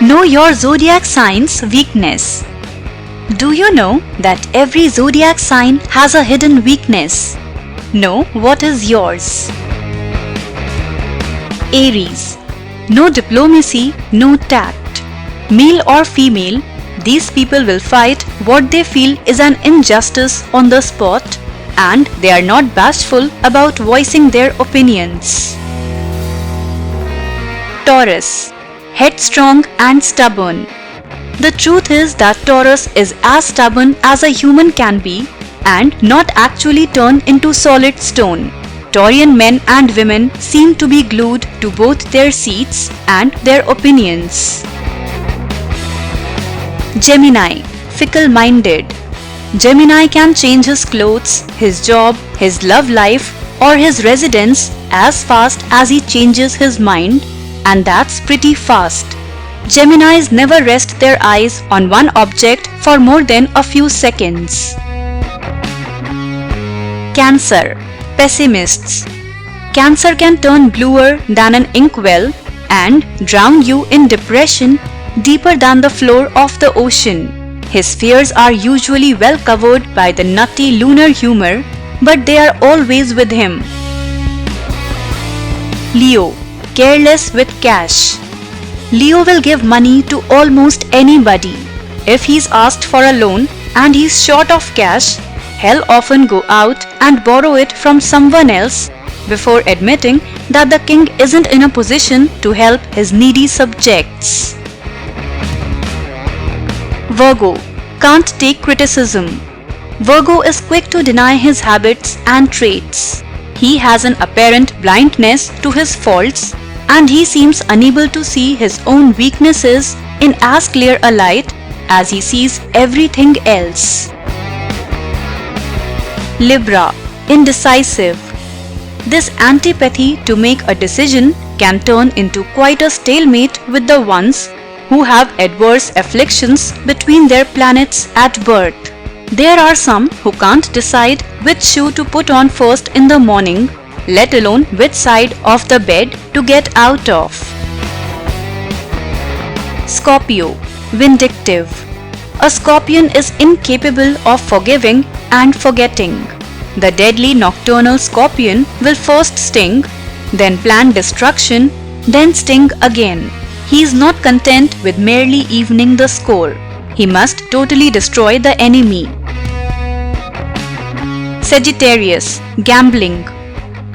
Know your zodiac sign's weakness. Do you know that every zodiac sign has a hidden weakness? Know what is yours. Aries. No diplomacy, no tact. Male or female, these people will fight what they feel is an injustice on the spot, and they are not bashful about voicing their opinions. Taurus. Headstrong and stubborn. The truth is that Taurus is as stubborn as a human can be and not actually turn into solid stone. Taurian men and women seem to be glued to both their seats and their opinions. Gemini. Fickle-minded. Gemini can change his clothes, his job, his love life, or his residence as fast as he changes his mind, and that's pretty fast. Geminis never rest their eyes on one object for more than a few seconds. Cancer. Pessimists. Cancer can turn bluer than an inkwell and drown you in depression deeper than the floor of the ocean. His fears are usually well covered by the nutty lunar humor, but they are always with him. Leo. Careless with cash. Leo will give money to almost anybody. If he's asked for a loan and he's short of cash, he'll often go out and borrow it from someone else before admitting that the king isn't in a position to help his needy subjects. Virgo. Can't take criticism. Virgo is quick to deny his habits and traits. He has an apparent blindness to his faults, and he seems unable to see his own weaknesses in as clear a light as he sees everything else. Libra. Indecisive. This antipathy to make a decision can turn into quite a stalemate with the ones who have adverse afflictions between their planets at birth. There are some who can't decide which shoe to put on first in the morning, let alone which side of the bed to get out of. Scorpio. Vindictive. A scorpion is incapable of forgiving and forgetting. The deadly nocturnal scorpion will first sting, then plan destruction, then sting again. He is not content with merely evening the score. He must totally destroy the enemy. Sagittarius. Gambling.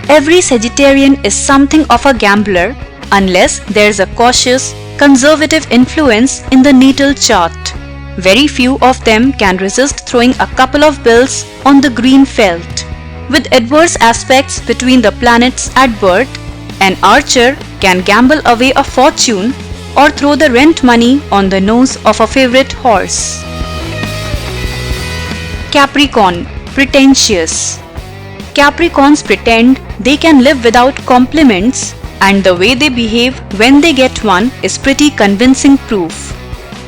Every Sagittarian is something of a gambler unless there's a cautious, conservative influence in the natal chart. Very few of them can resist throwing a couple of bills on the green felt. With adverse aspects between the planets at birth, an archer can gamble away a fortune or throw the rent money on the nose of a favorite horse. Capricorn. Pretentious. Capricorns pretend they can live without compliments, and the way they behave when they get one is pretty convincing proof.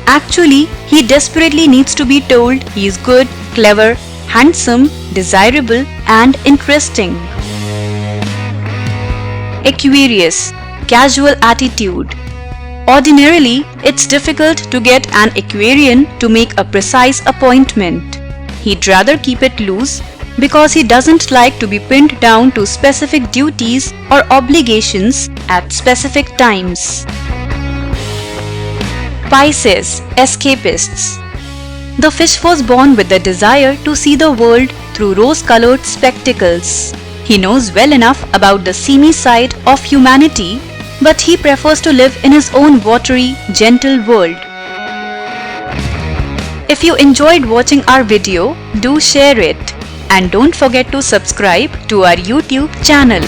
Actually, he desperately needs to be told he is good, clever, handsome, desirable, and interesting. Aquarius. Casual attitude. Ordinarily, it's difficult to get an Aquarian to make a precise appointment. He'd rather keep it loose because he doesn't like to be pinned down to specific duties or obligations at specific times. Pisces. Escapists. The fish was born with the desire to see the world through rose-colored spectacles. He knows well enough about the seamy side of humanity, but he prefers to live in his own watery, gentle world. If you enjoyed watching our video, do share it. And don't forget to subscribe to our YouTube channel.